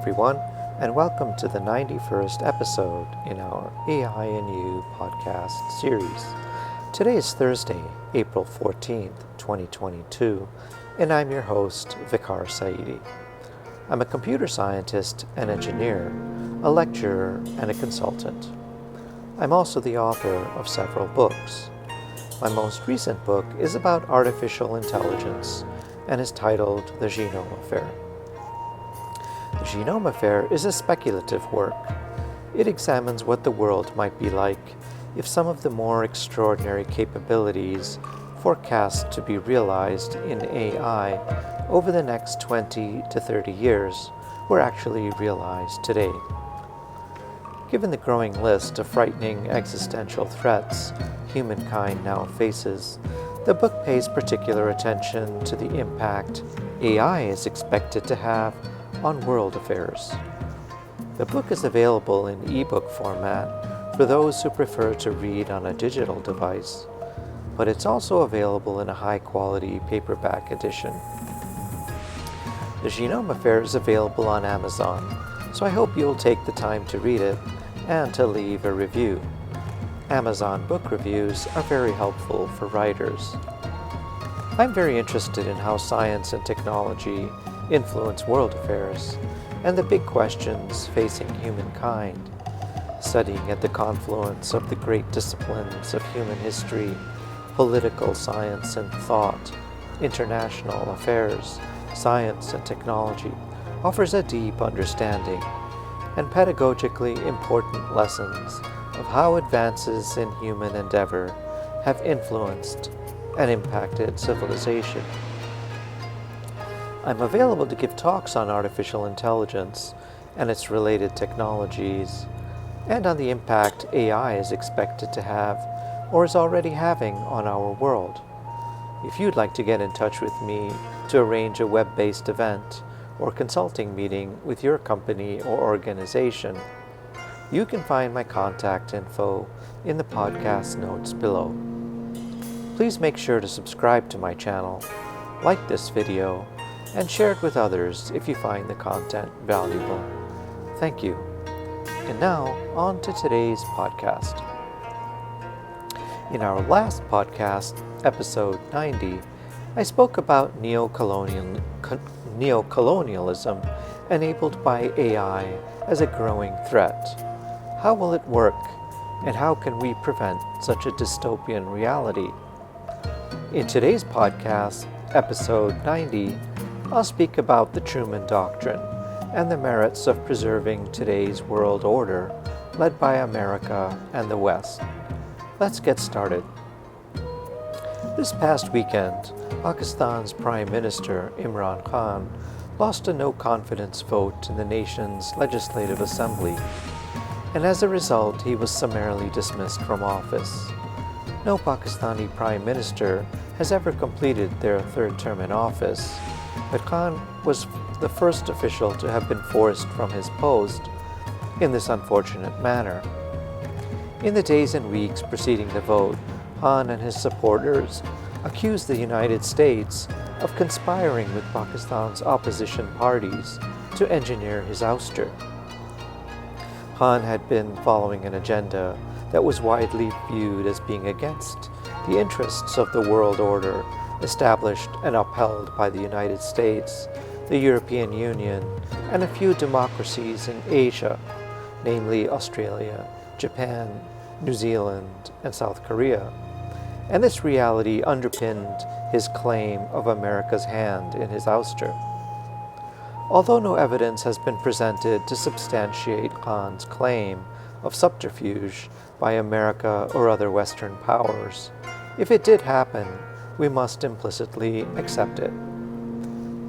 everyone, and welcome to the 91st episode in our AI and You podcast series. Today is Thursday, April 14th, 2022, and I'm your host, Vicar Saidi. I'm a computer scientist and engineer, a lecturer, and a consultant. I'm also the author of several books. My most recent book is about artificial intelligence and is titled The Genome Affair. The Genome Affair is a speculative work. It examines what the world might be like if some of the more extraordinary capabilities forecast to be realized in AI over the next 20 to 30 years were actually realized today. Given the growing list of frightening existential threats humankind now faces, the book pays particular attention to the impact AI is expected to have on world affairs. The book is available in ebook format for those who prefer to read on a digital device, but it's also available in a high-quality paperback edition. The Genome Affair is available on Amazon, so I hope you'll take the time to read it and to leave a review. Amazon book reviews are very helpful for writers. I'm very interested in how science and technology influence world affairs and the big questions facing humankind, studying at the confluence of the great disciplines of human history, political science and thought, international affairs, science and technology, offers a deep understanding and pedagogically important lessons of how advances in human endeavor have influenced and impacted civilization. I'm available to give talks on artificial intelligence and its related technologies, and on the impact AI is expected to have or is already having on our world. If you'd like to get in touch with me to arrange a web-based event or consulting meeting with your company or organization, you can find my contact info in the podcast notes below. Please make sure to subscribe to my channel, like this video, and share it with others if you find the content valuable. Thank you. And now, on to today's podcast. In our last podcast, episode 90, I spoke about neocolonialism enabled by AI as a growing threat. How will it work, and how can we prevent such a dystopian reality? In today's podcast, episode 90, I'll speak about the Truman Doctrine and the merits of preserving today's world order led by America and the West. Let's get started. This past weekend, Pakistan's Prime Minister Imran Khan lost a no-confidence vote in the nation's Legislative Assembly, and as a result, he was summarily dismissed from office. No Pakistani Prime Minister has ever completed their third term in office, but Khan was the first official to have been forced from his post in this unfortunate manner. In the days and weeks preceding the vote, Khan and his supporters accused the United States of conspiring with Pakistan's opposition parties to engineer his ouster. Khan had been following an agenda that was widely viewed as being against the interests of the world order established and upheld by the United States, the European Union, and a few democracies in Asia, namely Australia, Japan, New Zealand, and South Korea. And this reality underpinned his claim of America's hand in his ouster. Although no evidence has been presented to substantiate Khan's claim of subterfuge by America or other Western powers, if it did happen, we must implicitly accept it.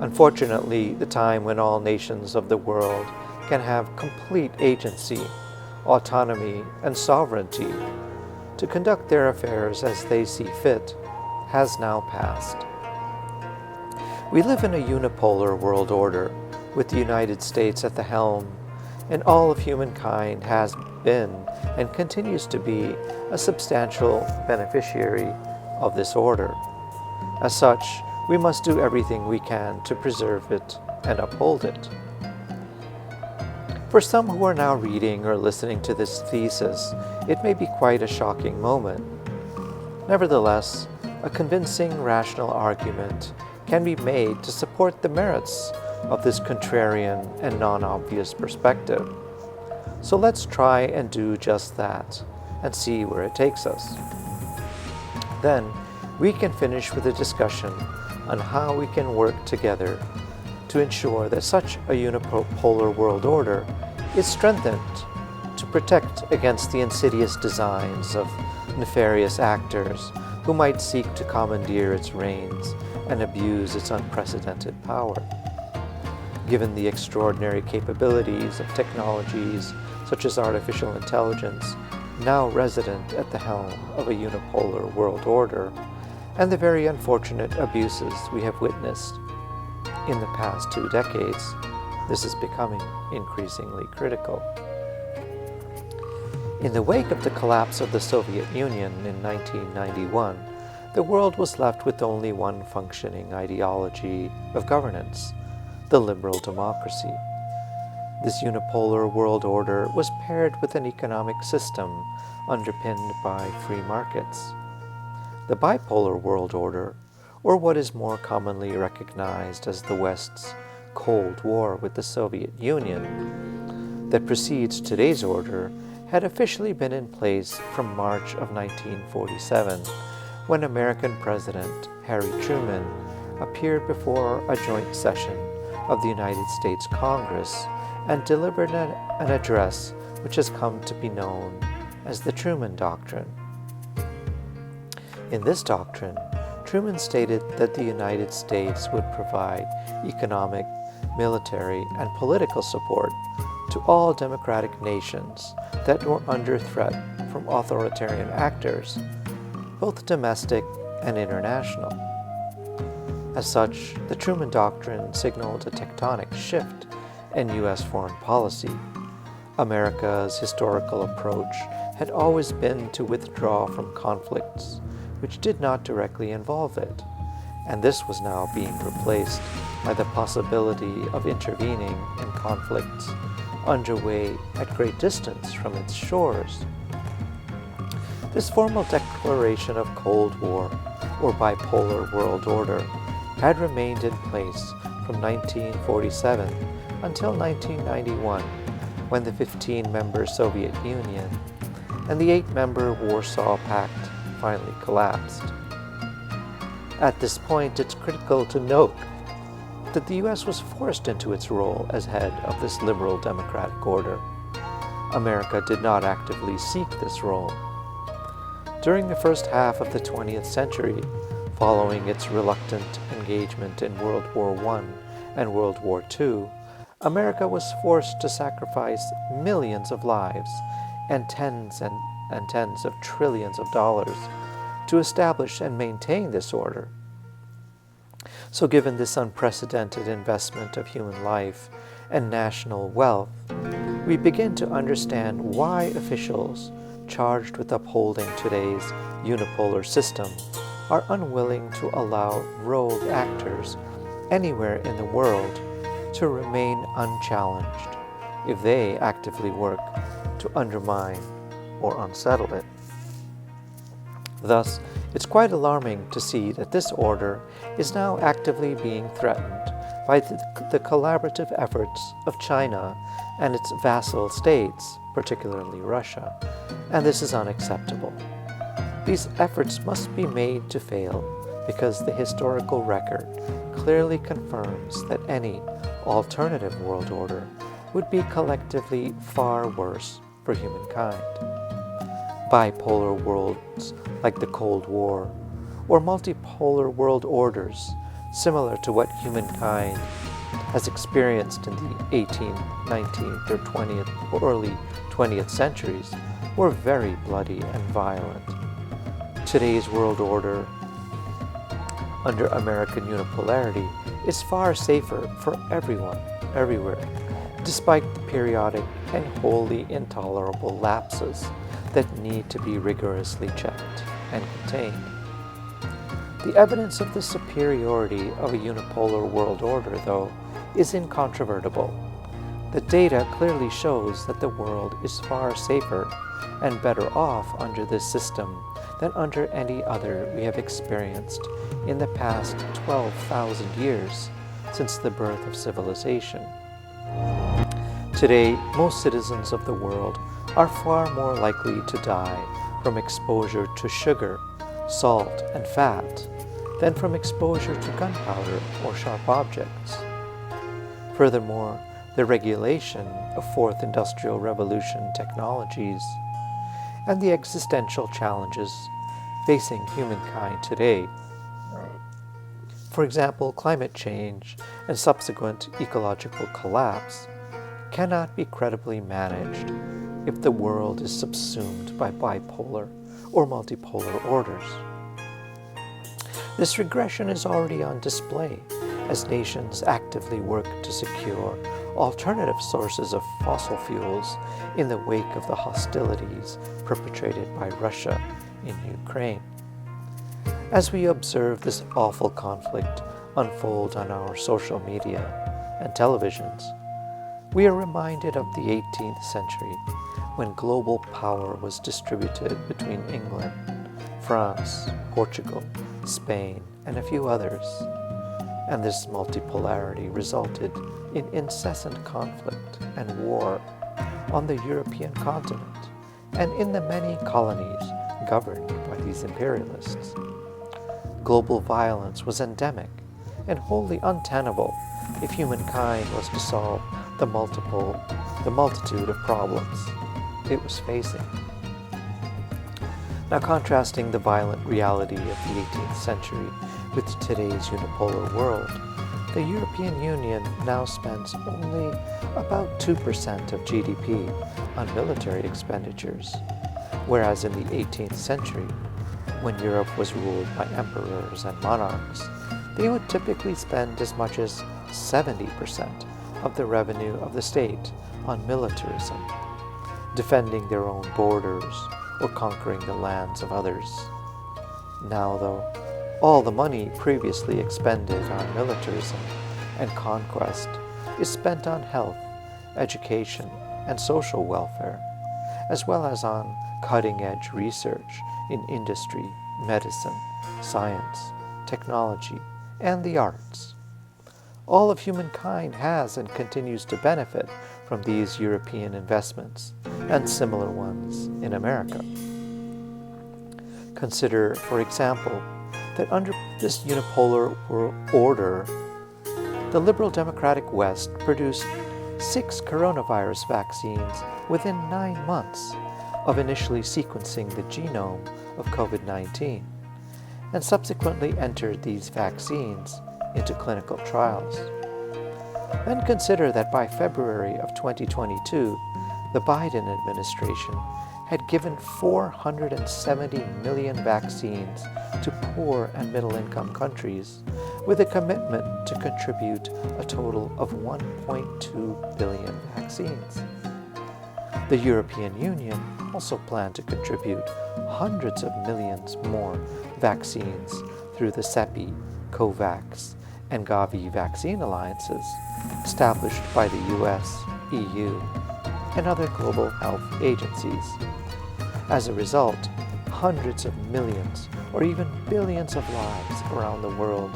Unfortunately, the time when all nations of the world can have complete agency, autonomy, and sovereignty to conduct their affairs as they see fit has now passed. We live in a unipolar world order with the United States at the helm, and all of humankind has been and continues to be a substantial beneficiary of this order. As such, we must do everything we can to preserve it and uphold it. For some who are now reading or listening to this thesis, it may be quite a shocking moment. Nevertheless, a convincing rational argument can be made to support the merits of this contrarian and non-obvious perspective. So let's try and do just that and see where it takes us. Then we can finish with a discussion on how we can work together to ensure that such a unipolar world order is strengthened to protect against the insidious designs of nefarious actors who might seek to commandeer its reins and abuse its unprecedented power. Given the extraordinary capabilities of technologies such as artificial intelligence, now resident at the helm of a unipolar world order, and the very unfortunate abuses we have witnessed in the past 2 decades, this is becoming increasingly critical. In the wake of the collapse of the Soviet Union in 1991, the world was left with only one functioning ideology of governance, the liberal democracy. This unipolar world order was paired with an economic system underpinned by free markets. The bipolar world order, or what is more commonly recognized as the West's Cold War with the Soviet Union, that precedes today's order, had officially been in place from March of 1947, when American President Harry Truman appeared before a joint session of the United States Congress and delivered an address which has come to be known as the Truman Doctrine. In this doctrine, Truman stated that the United States would provide economic, military, and political support to all democratic nations that were under threat from authoritarian actors, both domestic and international. As such, the Truman Doctrine signaled a tectonic shift in U.S. foreign policy. America's historical approach had always been to withdraw from conflicts which did not directly involve it, and this was now being replaced by the possibility of intervening in conflicts underway at great distance from its shores. This formal declaration of Cold War, or bipolar world order, had remained in place from 1947 until 1991, when the 15-member Soviet Union and the 8-member Warsaw Pact finally collapsed. At this point, it's critical to note that the U.S. was forced into its role as head of this liberal democratic order. America did not actively seek this role. During the first half of the 20th century, following its reluctant engagement in World War I and World War II, America was forced to sacrifice millions of lives and tens of trillions of dollars to establish and maintain this order. So given this unprecedented investment of human life and national wealth, we begin to understand why officials charged with upholding today's unipolar system are unwilling to allow rogue actors anywhere in the world to remain unchallenged if they actively work to undermine or unsettle it. Thus, it's quite alarming to see that this order is now actively being threatened by the collaborative efforts of China and its vassal states, particularly Russia, and this is unacceptable. These efforts must be made to fail because the historical record clearly confirms that any alternative world order would be collectively far worse for humankind. Bipolar worlds like the Cold War, or multipolar world orders similar to what humankind has experienced in the 18th, 19th, or 20th, or early 20th centuries, were very bloody and violent. Today's world order under American unipolarity is far safer for everyone, everywhere, despite the periodic and wholly intolerable lapses that need to be rigorously checked and contained. The evidence of the superiority of a unipolar world order, though, is incontrovertible. The data clearly shows that the world is far safer and better off under this system than under any other we have experienced in the past 12,000 years since the birth of civilization. Today, most citizens of the world are far more likely to die from exposure to sugar, salt, and fat than from exposure to gunpowder or sharp objects. Furthermore, the regulation of Fourth Industrial Revolution technologies and the existential challenges facing humankind today, for example, climate change and subsequent ecological collapse, cannot be credibly managed if the world is subsumed by bipolar or multipolar orders. This regression is already on display as nations actively work to secure alternative sources of fossil fuels in the wake of the hostilities perpetrated by Russia in Ukraine. As we observe this awful conflict unfold on our social media and televisions, we are reminded of the 18th century when global power was distributed between England, France, Portugal, Spain, and a few others, and this multipolarity resulted in incessant conflict and war on the European continent and in the many colonies governed by these imperialists. Global violence was endemic and wholly untenable if humankind was to solve the multitude of problems it was facing. Now, contrasting the violent reality of the 18th century with today's unipolar world, the European Union now spends only about 2% of GDP on military expenditures, whereas in the 18th century, when Europe was ruled by emperors and monarchs, they would typically spend as much as 70% of the revenue of the state on militarism, defending their own borders or conquering the lands of others. Now, though, all the money previously expended on militarism and conquest is spent on health, education, and social welfare, as well as on cutting-edge research in industry, medicine, science, technology, and the arts. All of humankind has and continues to benefit from these European investments and similar ones in America. Consider, for example, that under this unipolar order, the liberal democratic West produced 6 coronavirus vaccines within 9 months of initially sequencing the genome of COVID-19, and subsequently entered these vaccines into clinical trials. Then consider that by February of 2022, the Biden administration had given 470 million vaccines to poor and middle-income countries, with a commitment to contribute a total of 1.2 billion vaccines. The European Union also planned to contribute hundreds of millions more vaccines through the CEPI, COVAX, and Gavi vaccine alliances established by the US, EU, and other global health agencies. As a result, hundreds of millions or even billions of lives around the world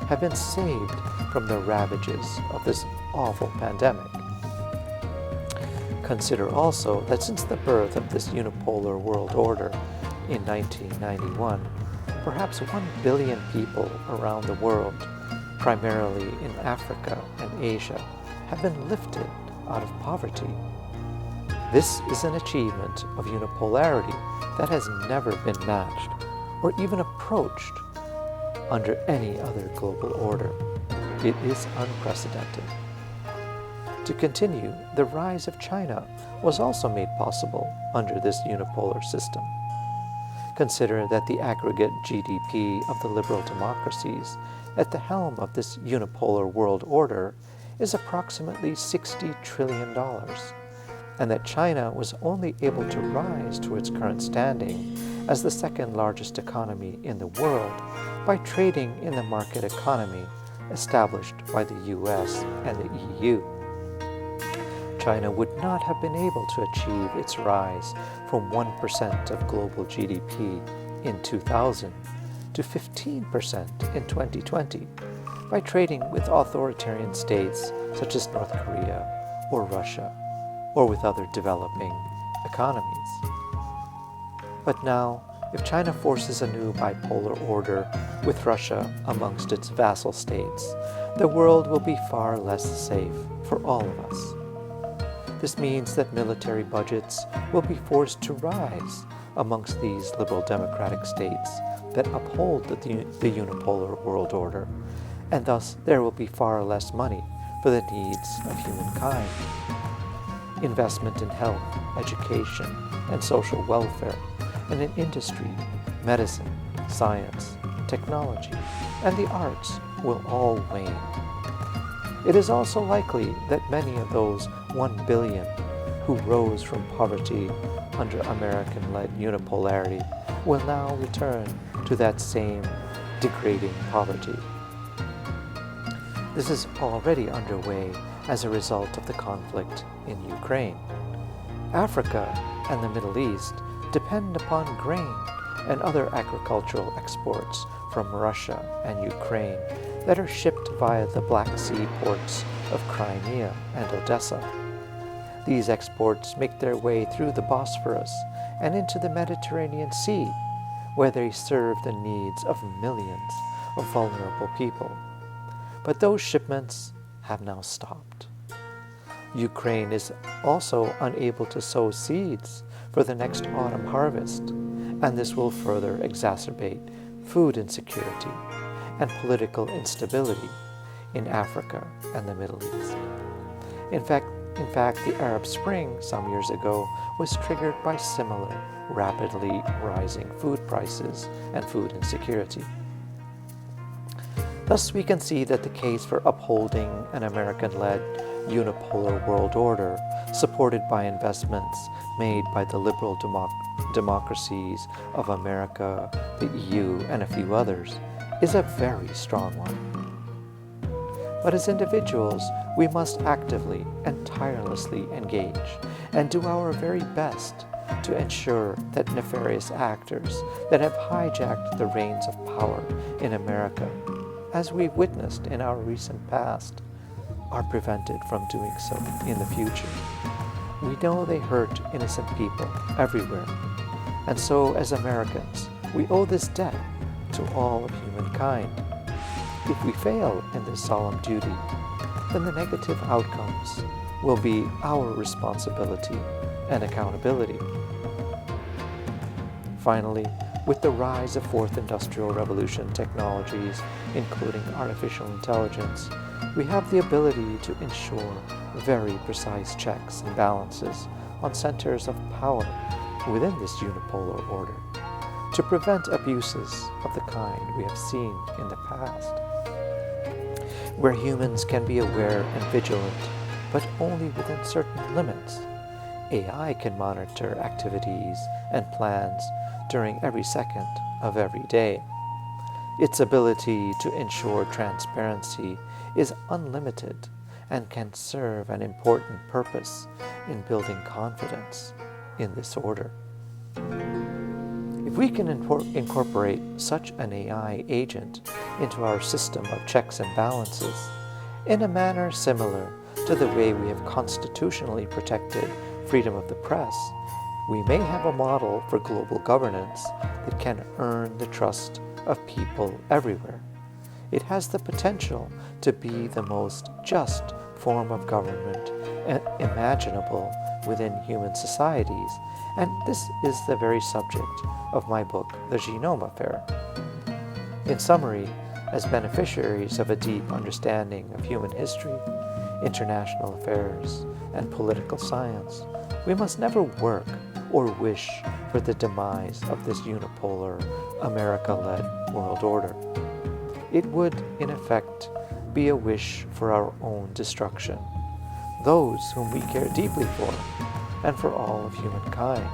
have been saved from the ravages of this awful pandemic. Consider also that since the birth of this unipolar world order in 1991, perhaps 1 billion people around the world, primarily in Africa and Asia, have been lifted out of poverty. This is an achievement of unipolarity that has never been matched or even approached under any other global order. It is unprecedented. To continue, the rise of China was also made possible under this unipolar system. Consider that the aggregate GDP of the liberal democracies at the helm of this unipolar world order is approximately $60 trillion, and that China was only able to rise to its current standing as the second largest economy in the world by trading in the market economy established by the US and the EU. China would not have been able to achieve its rise from 1% of global GDP in 2000 to 15% in 2020 by trading with authoritarian states such as North Korea or Russia, or with other developing economies. But now, if China forces a new bipolar order with Russia amongst its vassal states, the world will be far less safe for all of us. This means that military budgets will be forced to rise amongst these liberal democratic states that uphold the unipolar world order, and thus there will be far less money for the needs of humankind. Investment in health, education, and social welfare, and in industry, medicine, science, technology, and the arts will all wane. It is also likely that many of those 1 billion who rose from poverty under American-led unipolarity will now return to that same degrading poverty. This is already underway as a result of the conflict in Ukraine. Africa and the Middle East depend upon grain and other agricultural exports from Russia and Ukraine that are shipped via the Black Sea ports of Crimea and Odessa. These exports make their way through the Bosphorus and into the Mediterranean Sea, where they serve the needs of millions of vulnerable people. But those shipments have now stopped. Ukraine is also unable to sow seeds for the next autumn harvest, and this will further exacerbate food insecurity and political instability in Africa and the Middle East. In fact, the Arab Spring some years ago was triggered by similar rapidly rising food prices and food insecurity. Thus, we can see that the case for upholding an American-led unipolar world order, supported by investments made by the liberal democracies of America, the EU, and a few others, is a very strong one. But as individuals, we must actively and tirelessly engage and do our very best to ensure that nefarious actors that have hijacked the reins of power in America, as we've witnessed in our recent past, are prevented from doing so in the future. We know they hurt innocent people everywhere, and so as Americans, we owe this debt to all of humankind. If we fail in this solemn duty, then the negative outcomes will be our responsibility and accountability. Finally, with the rise of Fourth Industrial Revolution technologies, including artificial intelligence, we have the ability to ensure very precise checks and balances on centers of power within this unipolar order to prevent abuses of the kind we have seen in the past, where humans can be aware and vigilant, but only within certain limits. AI can monitor activities and plans during every second of every day. Its ability to ensure transparency is unlimited and can serve an important purpose in building confidence in this order. If we can incorporate such an AI agent into our system of checks and balances in a manner similar to the way we have constitutionally protected freedom of the press, we may have a model for global governance that can earn the trust of people everywhere. It has the potential to be the most just form of government imaginable within human societies, and this is the very subject of my book, The Genome Affair. In summary, as beneficiaries of a deep understanding of human history, international affairs, and political science, we must never work or wish for the demise of this unipolar, America-led world order. It would, in effect, be a wish for our own destruction, those whom we care deeply for, and for all of humankind.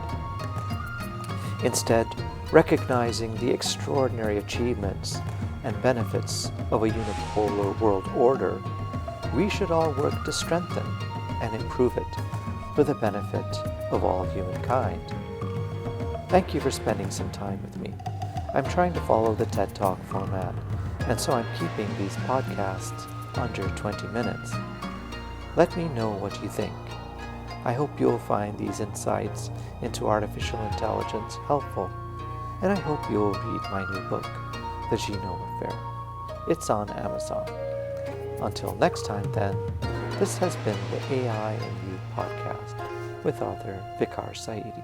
Instead, recognizing the extraordinary achievements and benefits of a unipolar world order, we should all work to strengthen and improve it for the benefit of all humankind. Thank you for spending some time with me. I'm trying to follow the TED Talk format, and so I'm keeping these podcasts under 20 minutes. Let me know what you think. I hope you'll find these insights into artificial intelligence helpful, and I hope you'll read my new book, The Genome Affair. It's on Amazon. Until next time then, this has been the AI and You podcast with author Vicar Saidi.